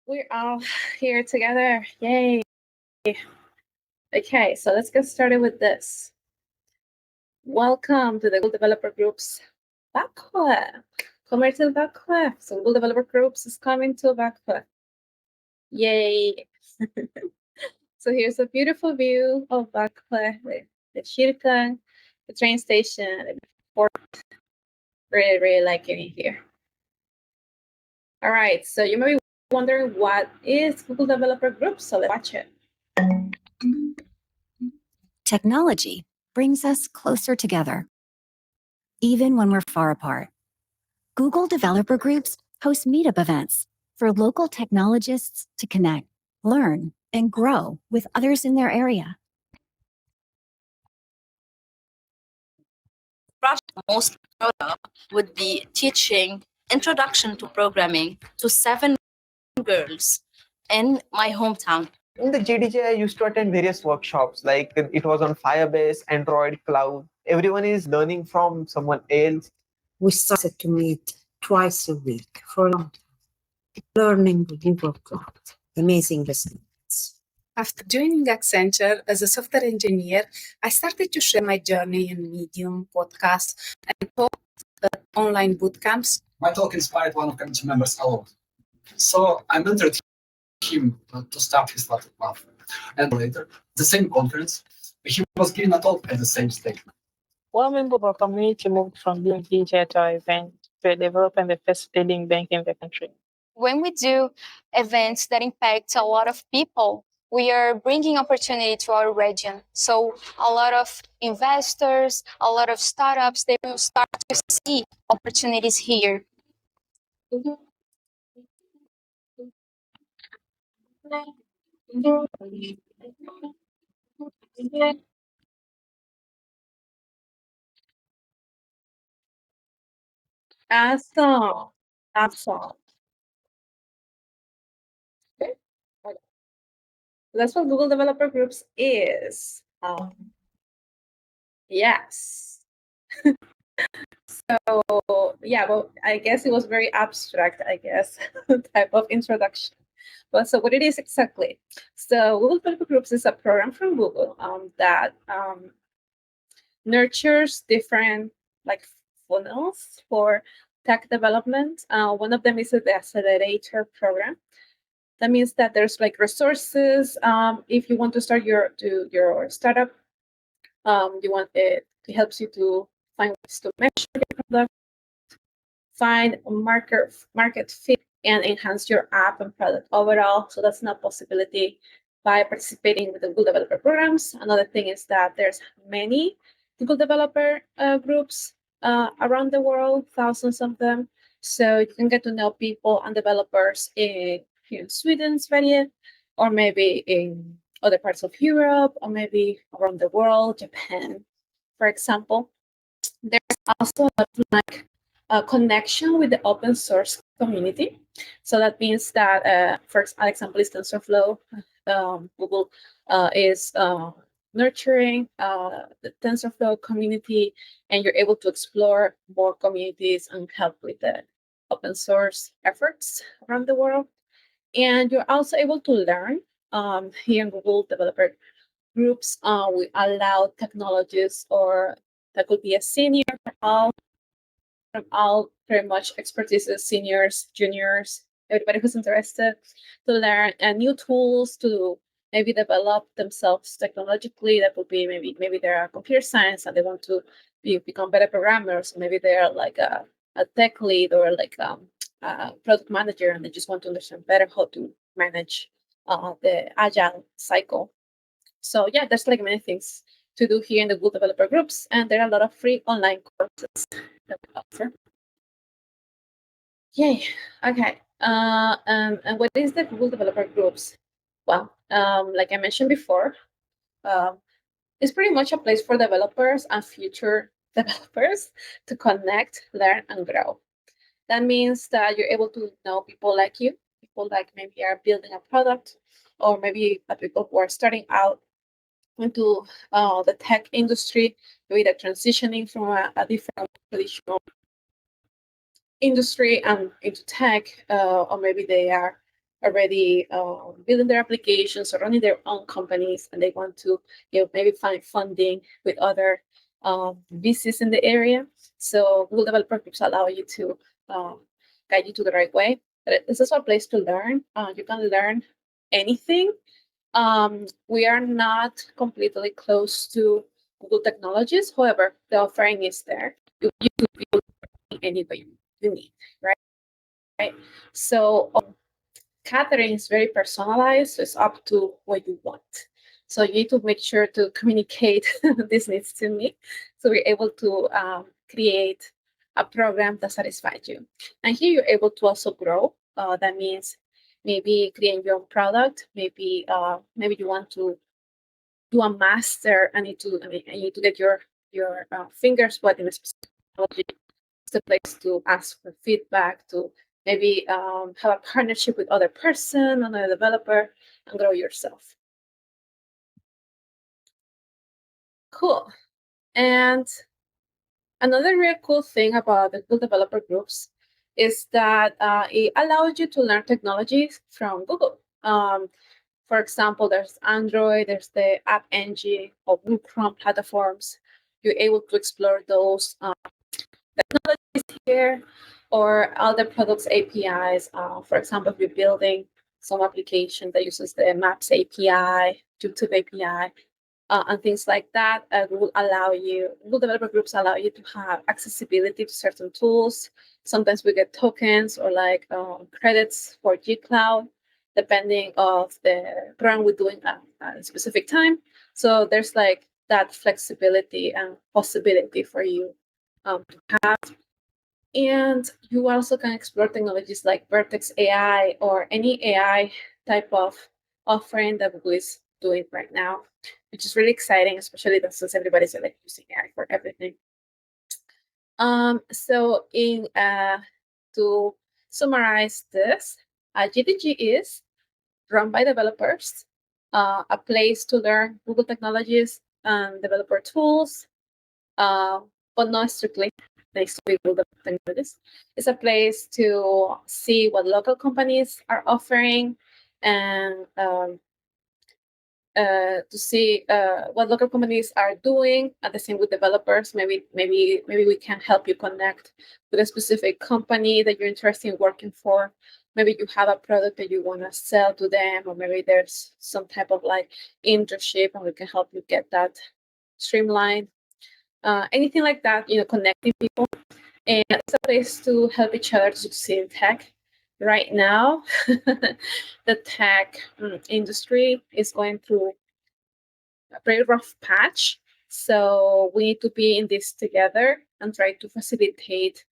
We're all here together. Yay. Okay, so let's get started with this. Welcome to the Google Developer Group's Växjö. Kommer till Växjö. So Google Developer Groups is coming to Växjö. Yay. So here's a beautiful view of Växjö, the kyrkan, the train station, the port. Really, really like it here. All right, so you may be wondering what is Google Developer Groups, so let's watch it. Technology brings us closer together, even when we're far apart. Google Developer Groups host meetup events for local technologists to connect, learn, and grow with others in their area. Most would be teaching introduction to programming to 7 girls in my hometown. In the GDG, I used to attend various workshops, like it was on Firebase, Android, Cloud. Everyone is learning from someone else. We started to meet twice a week for a long time, learning the new cloud. Amazing results. After joining Accenture as a software engineer, I started to share my journey in Medium, podcasts, and talk at online bootcamps. My talk inspired one of community members a lot. So I mentored him to start his startup path. And later, the same conference, he was giving a talk at the same stage. One member of our community moved from being DJ to our event to developing the first leading bank in the country. When we do events that impact a lot of people, we are bringing opportunity to our region. So a lot of investors, a lot of startups, they will start to see opportunities here. Awesome. Awesome. Okay. That's what Google Developer Groups is. Yes. So yeah, well, I guess it was very abstract, type of introduction. But so what it is exactly. So Google Developer Groups is a program from Google that nurtures different funnels for tech development. One of them is the accelerator program. That means that there's resources. If you want to start your startup, you want it helps you to find ways to measure your product, find a market fit, and enhance your app and product overall. So that's not a possibility by participating with the Google Developer Programs. Another thing is that there's many Google Developer groups around the world, thousands of them. So you can get to know people and developers here in Sweden, Sverige, or maybe in other parts of Europe, or maybe around the world, Japan, for example. There's also a connection with the open source community. So that means that, for example, is TensorFlow. Google is nurturing the TensorFlow community, and you're able to explore more communities and help with the open source efforts around the world. And you're also able to learn here in Google Developer Groups. We allow technologists, or that could be a senior from all very much expertise, seniors, juniors, everybody who's interested to learn new tools to maybe develop themselves technologically. That would be maybe they're computer science and they want to become better programmers. Maybe they're like a tech lead or a product manager, and they just want to understand better how to manage the agile cycle. So yeah, there's many things to do here in the Google Developer Groups, and there are a lot of free online courses that we offer. Yay. Okay. And what is the Google Developer Groups? Well, like I mentioned before, it's pretty much a place for developers and future developers to connect, learn, and grow. That means that you're able to know people like you, people like maybe are building a product, or maybe people who are starting out into the tech industry, maybe they're transitioning from a different traditional industry and into tech, or maybe they are already building their applications or running their own companies, and they want to maybe find funding with other VCs in the area. So Google Developer Groups allow you to guide you to the right way. But this is a place to learn. You can learn anything. We are not completely close to Google technologies. However, the offering is there. You could build anybody you need, right? So Catherine is very personalized. So it's up to what you want. So you need to make sure to communicate these needs to me, so we're able to create a program that satisfies you. And here you're able to also grow. That means maybe creating your own product. Maybe you want to do a master and you need to get your fingers wet in a specific technology. It's a place to ask for feedback, to maybe have a partnership with other person, another developer, and grow yourself. Cool. And another really cool thing about the Google Developer Groups is that it allows you to learn technologies from Google. For example, there's Android, there's the App Engine or Google Chrome platforms. You're able to explore those technologies here, or other products APIs. For example, if you're building some application that uses the Maps API, YouTube API, and things like that, Google Developer Groups allow you to have accessibility to certain tools. Sometimes we get tokens or like credits for G-Cloud, depending of the program we're doing at a specific time. So there's like that flexibility and possibility for you to have. And you also can explore technologies like Vertex AI or any AI type of offering that Google is doing right now, which is really exciting, especially since everybody's like using AI for everything. So to summarize this, GDG is run by developers, a place to learn Google technologies and developer tools, but not strictly place to be Google technologies. It's a place to see what local companies are offering and to see what local companies are doing. At the same with developers, maybe we can help you connect with a specific company that you're interested in working for. Maybe you have a product that you want to sell to them, or maybe there's some type of like internship, and we can help you get that streamlined. Anything like that, connecting people, and it's a place to help each other to succeed in tech. Right now, the tech industry is going through a very rough patch. So we need to be in this together and try to facilitate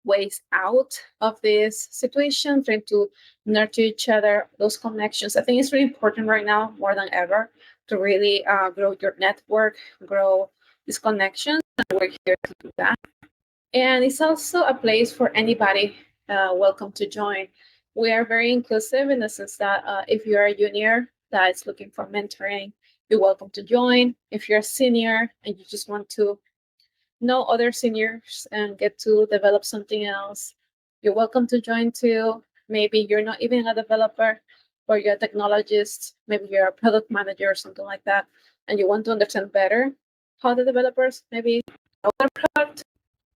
ways out of this situation, trying to nurture each other, those connections. I think it's really important right now, more than ever, to really grow your network, grow these connections, and we're here to do that. And it's also a place for anybody welcome to join. We are very inclusive in the sense that if you're a junior that is looking for mentoring, you're welcome to join. If you're a senior and you just want to know other seniors and get to develop something else, you're welcome to join too. Maybe you're not even a developer, or you're a technologist, maybe you're a product manager or something like that, and you want to understand better how the developers maybe know their product.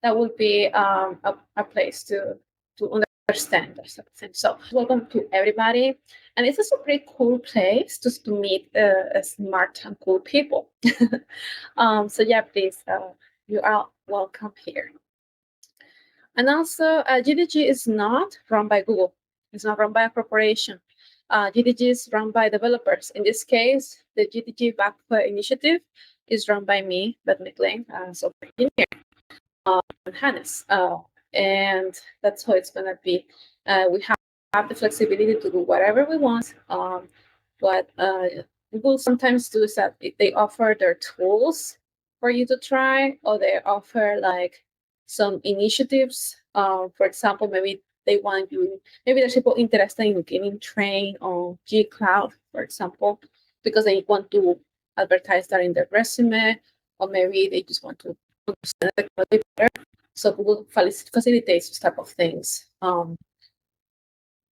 That would be a place to understand that sort of thing. So welcome to everybody, and it's also a pretty cool place just to meet smart and cool people. So yeah, please, you are welcome here. And also, GDG is not run by Google. It's not run by a corporation. GDG is run by developers. In this case, the GDG Växjö initiative is run by me, Beth McLean, software engineer, and Hannes. And that's how it's going to be. We have the flexibility to do whatever we want. What Google sometimes do is that they offer their tools for you to try, or they offer like some initiatives. For example, maybe they want you, maybe there's people interested in getting trained on G-Cloud, for example, because they want to advertise that in their resume, or maybe they just want to understand the technology better. So Google facilitates this type of things.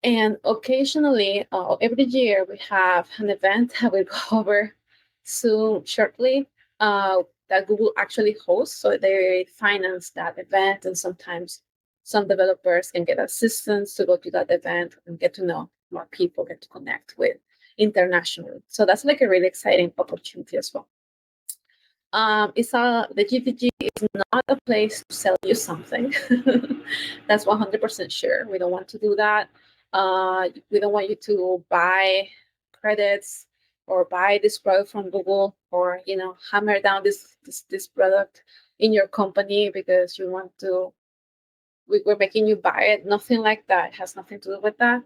And occasionally, every year, we have an event that we'll go over soon, shortly, that Google actually hosts. So they finance that event, and sometimes some developers can get assistance to go to that event and get to know more people, get to connect with internationally. So that's like a really exciting opportunity as well. The GDG is not a place to sell you something. That's 100% sure. We don't want to do that. We don't want you to buy credits or buy this product from Google, or hammer down this product in your company because you want to. We're making you buy it. Nothing like that. It has nothing to do with that.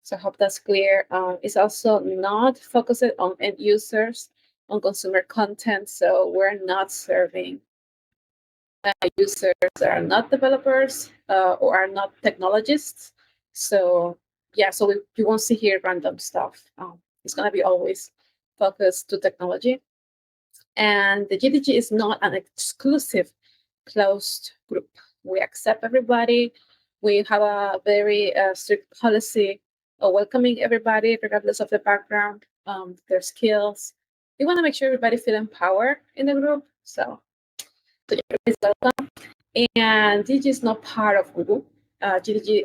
So I hope that's clear. It's also not focused on end users, on consumer content. So we're not serving users that are not developers or are not technologists. So yeah, so you won't see here random stuff. It's going to be always focused to technology. And the GDG is not an exclusive closed group. We accept everybody. We have a very strict policy of welcoming everybody, regardless of the background, their skills. We want to make sure everybody feel empowered in the group. So everybody's welcome. And GDG is not part of Google. GDG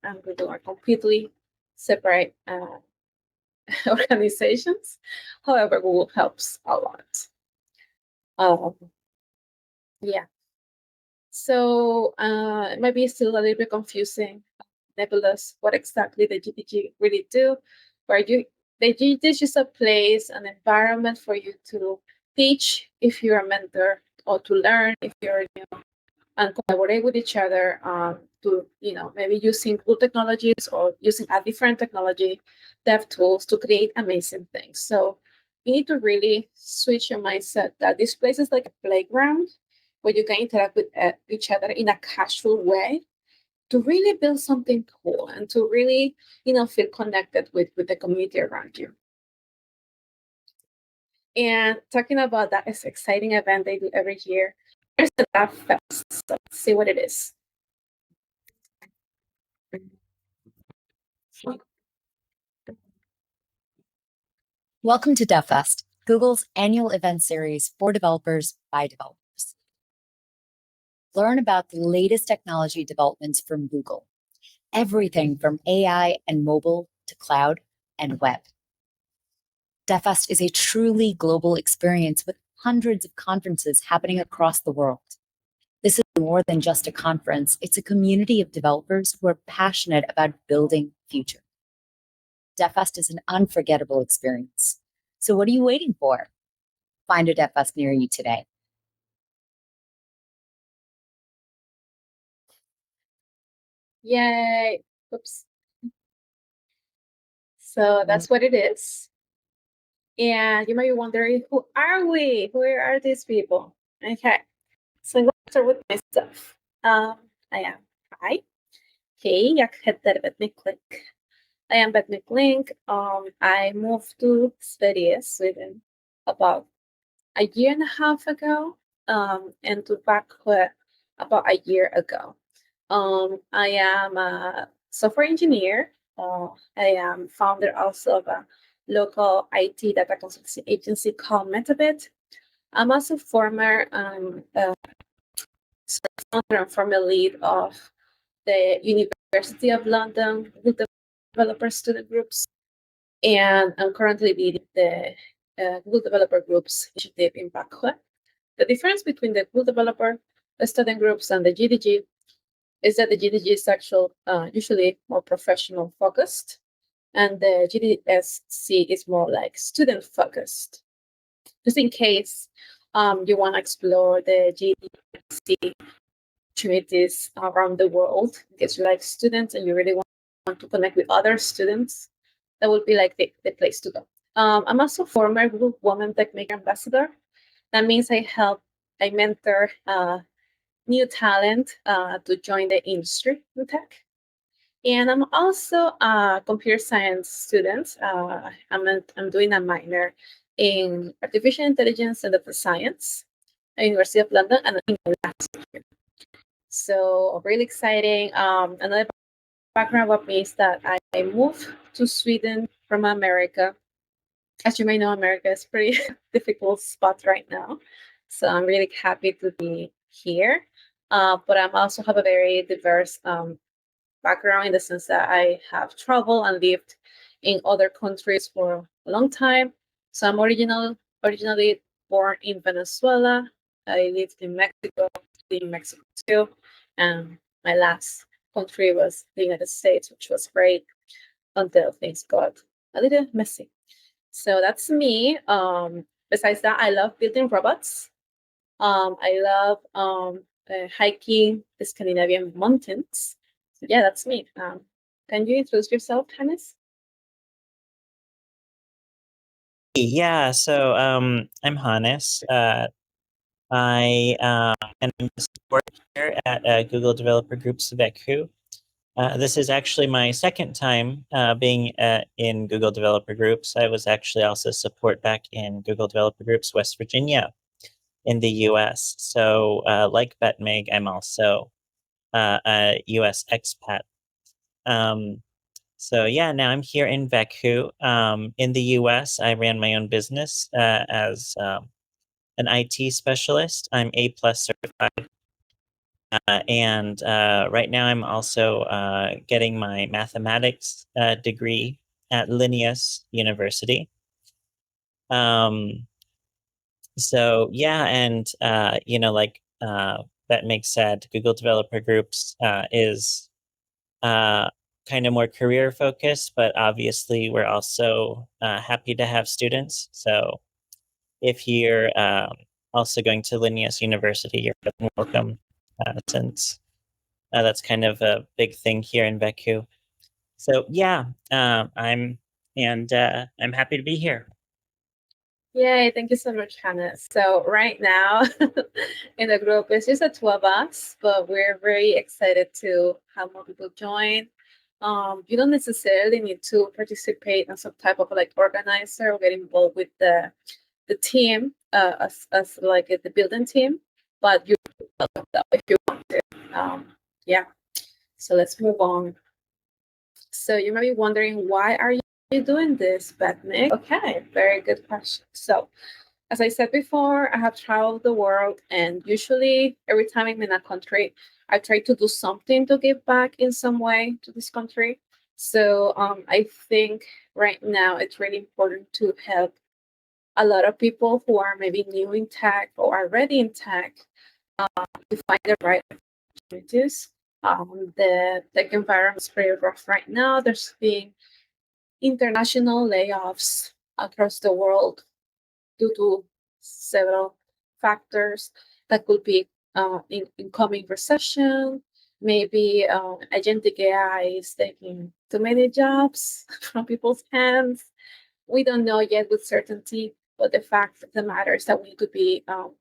and Google are completely separate organizations. However, Google helps a lot. Yeah. So it might be still a little bit confusing, nebulous, what exactly the GDG really do. The GDG is just a place, an environment for you to teach if you're a mentor, or to learn if you're and collaborate with each other to maybe using cool technologies or using a different technology, dev tools to create amazing things. So you need to really switch your mindset that this place is like a playground where you can interact with each other in a casual way to really build something cool and to really feel connected with the community around you. And talking about that is exciting event they do every year. There's the Dev Fest. So let's see what it is. Welcome to DevFest, Google's annual event series for developers by developers. Learn about the latest technology developments from Google, everything from AI and mobile to cloud and web. DevFest is a truly global experience with hundreds of conferences happening across the world. This is more than just a conference. It's a community of developers who are passionate about building future. DevFest is an unforgettable experience. So what are you waiting for? Find a DevFest near you today. Yay. Oops. So that's what it is. And you might be wondering, who are we? Who are these people? Okay. So I'm going to start with myself. I am Hi. Hej, jag heter Betnik Link. I am Betnik Link. I moved to Sweden about a year and a half ago, and to Växjö about a year ago. I am a software engineer. I am founder also of a local IT data consultancy agency called Metabit. I'm also former founder and former lead of the University of London developer student groups, and I'm currently leading the Google Developer Groups initiative in Växjö. The difference between the Google Developer student groups and the GDG is that the GDG is usually more professional focused, and the GDSC is more like student focused. Just in case you want to explore the GDSC opportunities around the world, because you like students and you really want to connect with other students, that would be like the place to go. I'm also former Google Women Tech Maker Ambassador. That means I mentor new talent to join the industry in tech. And I'm also a computer science student. I'm doing a minor in artificial intelligence and data science at the University of London, and in last year. So really exciting. Another background about me is that I moved to Sweden from America. As you may know, America is pretty difficult spot right now. So I'm really happy to be here. But I also have a very diverse background in the sense that I have traveled and lived in other countries for a long time. So I'm originally born in Venezuela. I lived in Mexico too, and my last country was the United States, which was great until things got a little messy. So that's me. Besides that, I love building robots. I love hiking the Scandinavian mountains. So yeah, that's me. Can you introduce yourself, Hannes? Yeah, so I'm Hannes. I am a support here at Google Developer Groups Växjö. This is actually my second time being in Google Developer Groups. I was actually also support back in Google Developer Groups West Virginia in the US. So like Betmeg, I'm also a US expat. So yeah, now I'm here in Växjö. In the US, I ran my own business as an IT specialist. I'm A+ certified. And right now I'm also getting my mathematics degree at Linnaeus University. So yeah, and like that makes said, Google Developer Groups is kind of more career focused, but obviously we're also happy to have students. So if you're also going to Linnaeus University, you're welcome, since that's kind of a big thing here in Växjö. So yeah, I'm happy to be here. Yay, thank you so much, Hannah. So right now in the group, it's just the two of us, but we're very excited to have more people join. You don't necessarily need to participate in some type of like organizer or get involved with the team as like the building team, but you're welcome though if you want to. Yeah. So let's move on. So you might be wondering, why are you doing this, Bethnick? Okay, very good question. So as I said before, I have traveled the world, and usually every time I'm in a country, I try to do something to give back in some way to this country. So I think right now it's really important to help a lot of people who are maybe new in tech or already in tech to find the right opportunities. The tech environment is pretty rough right now. There's been international layoffs across the world due to several factors that could be incoming recession, maybe agentic AI is taking too many jobs from people's hands. We don't know yet with certainty, but the fact of the matter is that we need to be help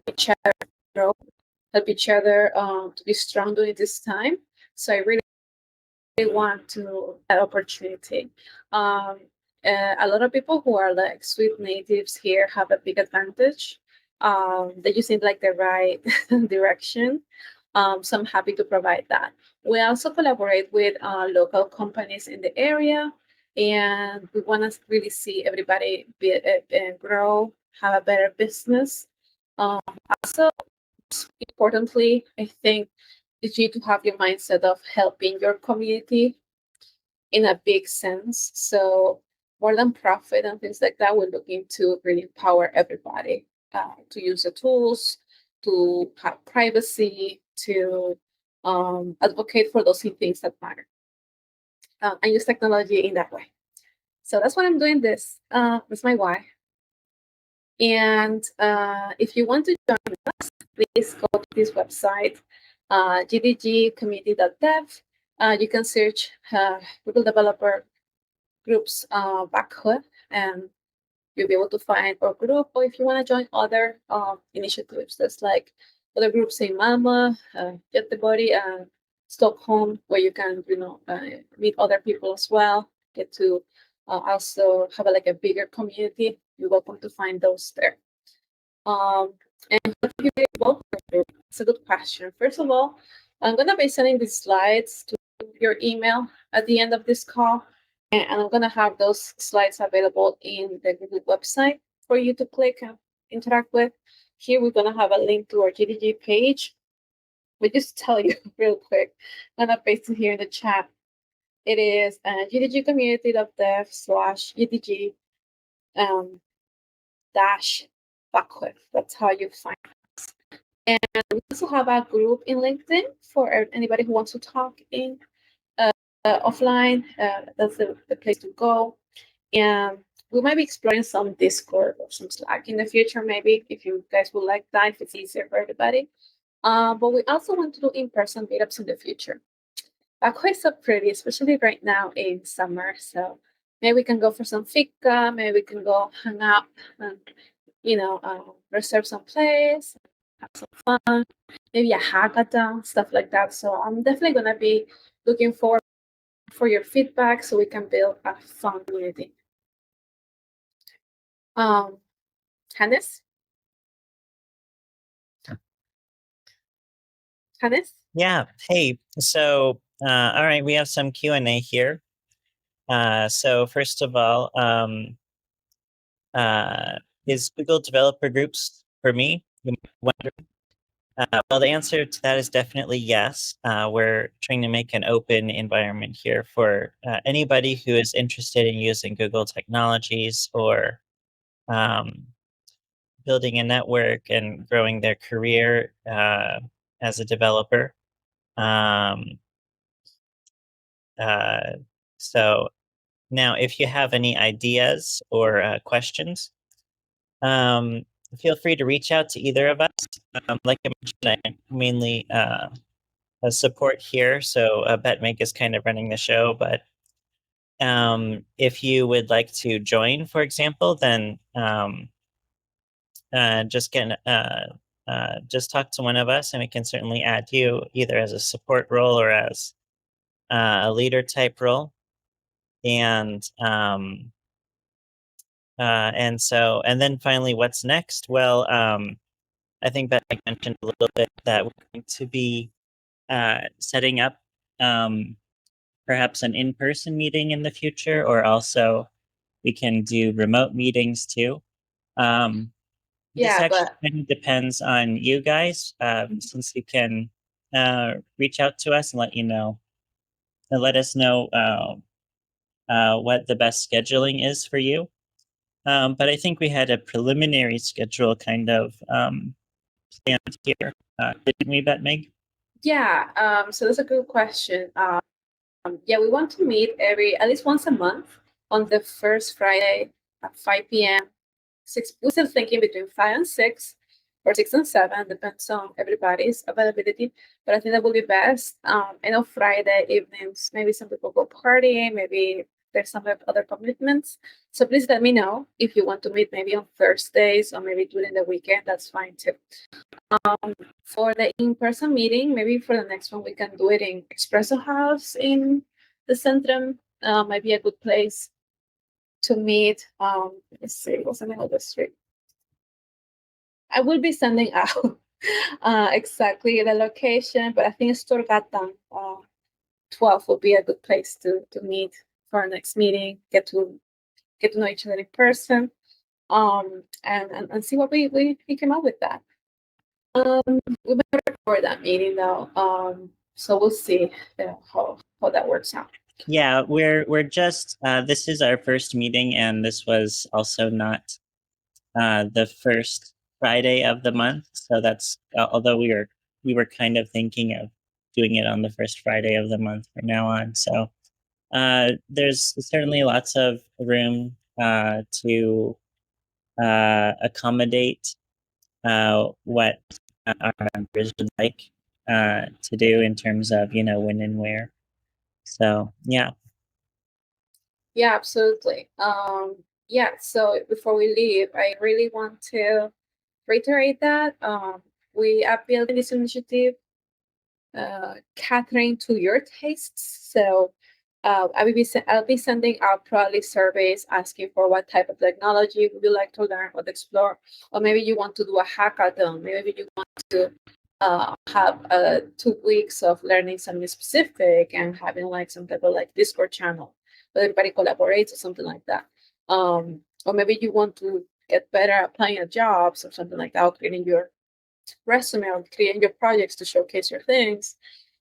each other grow, help each other to be strong during this time. So I really want to that opportunity. A lot of people who are like Swiss natives here have a big advantage. They just need like the right direction. So I'm happy to provide that. We also collaborate with local companies in the area, and we want to really see everybody grow, have a better business. Also, importantly, I think you need to have your mindset of helping your community in a big sense. So more than profit and things like that, we're looking to really empower everybody to use the tools, to have privacy, to advocate for those things that matter, and use technology in that way. So that's what I'm doing this. That's my why. And if you want to join us, please go to this website, gdgcommunity.dev. You can search Google Developer Groups Växjö, and you'll be able to find our group. Or if you want to join other initiatives, there's like other groups in Malmö, Göteborg, and Stockholm, where you can meet other people as well. Get to also have like a bigger community. You're welcome to find those there. And how do you get involved with the group? It's a good question. First of all, I'm going to be sending these slides to your email at the end of this call, and I'm going to have those slides available in the Google website for you to click and interact with. Here, we're going to have a link to our GDG page. But just tell you real quick, I'm going to paste it here in the chat. It is GDG community.dev/GDG dash Växjö. That's how you find us. And we also have a group in LinkedIn for anybody who wants to talk in offline. That's the place to go. And we might be exploring some Discord or some Slack in the future, maybe, if you guys would like that, if it's easier for everybody. But we also want to do in-person meetups in the future. Växjö is so pretty, especially right now in summer. So maybe we can go for some fika, maybe we can go hang out and, reserve some place, have some fun, maybe a hackathon, stuff like that. So I'm definitely going to be looking forward for your feedback so we can build a fun community. Hannes? Hannes? Yeah. Hey. So, all right, we have some Q&A here. So first of all, is Google Developer Groups for me? You might wonder. Well, the answer to that is definitely yes. We're trying to make an open environment here for anybody who is interested in using Google technologies or building a network and growing their career as a developer. So now, if you have any ideas or questions, feel free to reach out to either of us. Like I mentioned, I mainly support here, so BetMake is kind of running the show. But if you would like to join, for example, then just talk to one of us, and we can certainly add you either as a support role or as a leader type role. And then finally, what's next? Well, I think that I mentioned a little bit that we're going to be setting up perhaps an in-person meeting in the future, or also we can do remote meetings too. This actually kind of depends on you guys, since you can reach out to us and let us know what the best scheduling is for you. But I think we had a preliminary schedule kind of planned here. Didn't we, Meg? Yeah, so that's a good question. Yeah, we want to meet at least once a month on the first Friday at 5 p.m. We're still thinking between 5 and 6 or 6 and 7, depends on everybody's availability. But I think that will be best. And on Friday evenings, maybe some people go partying, maybe there's some other commitments. So please let me know if you want to meet maybe on Thursdays or maybe during the weekend. That's fine too. For the in-person meeting, maybe for the next one, we can do it in Espresso House in the Centrum. Might be a good place to meet. Let's see, what's the name of the street? I will be sending out exactly the location, but I think Storgatan 12 will be a good place to meet for our next meeting. Get to know each other in person, and see what we came up with that. We might record that meeting though, so we'll see how that works out. Yeah, we're just this is our first meeting, and this was also not the first Friday of the month. So that's although we were kind of thinking of doing it on the first Friday of the month from now on. So there's certainly lots of room to accommodate what our members would like to do in terms of when and where. So yeah. Yeah, absolutely. Yeah, so before we leave, I really want to reiterate that we are building this initiative catering to your tastes. So I'll be sending out probably surveys asking for what type of technology would you like to learn or explore, or maybe you want to do a hackathon, maybe you want to have 2 weeks of learning something specific and having like some type of like Discord channel where everybody collaborates or something like that. Or maybe you want to get better at applying at jobs or something like that, or creating your resume or creating your projects to showcase your things.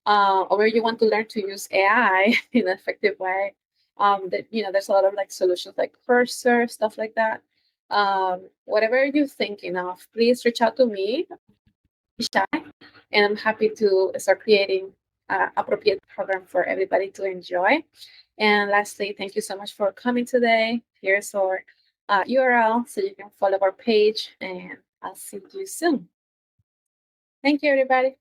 Or maybe you want to learn to use AI in an effective way. That there's a lot of like solutions like Cursor, stuff like that. Whatever you're thinking of, please reach out to me, shy, and I'm happy to start creating appropriate program for everybody to enjoy. And lastly, thank you so much for coming today. Here's our URL so you can follow our page, and I'll see you soon. Thank you, everybody.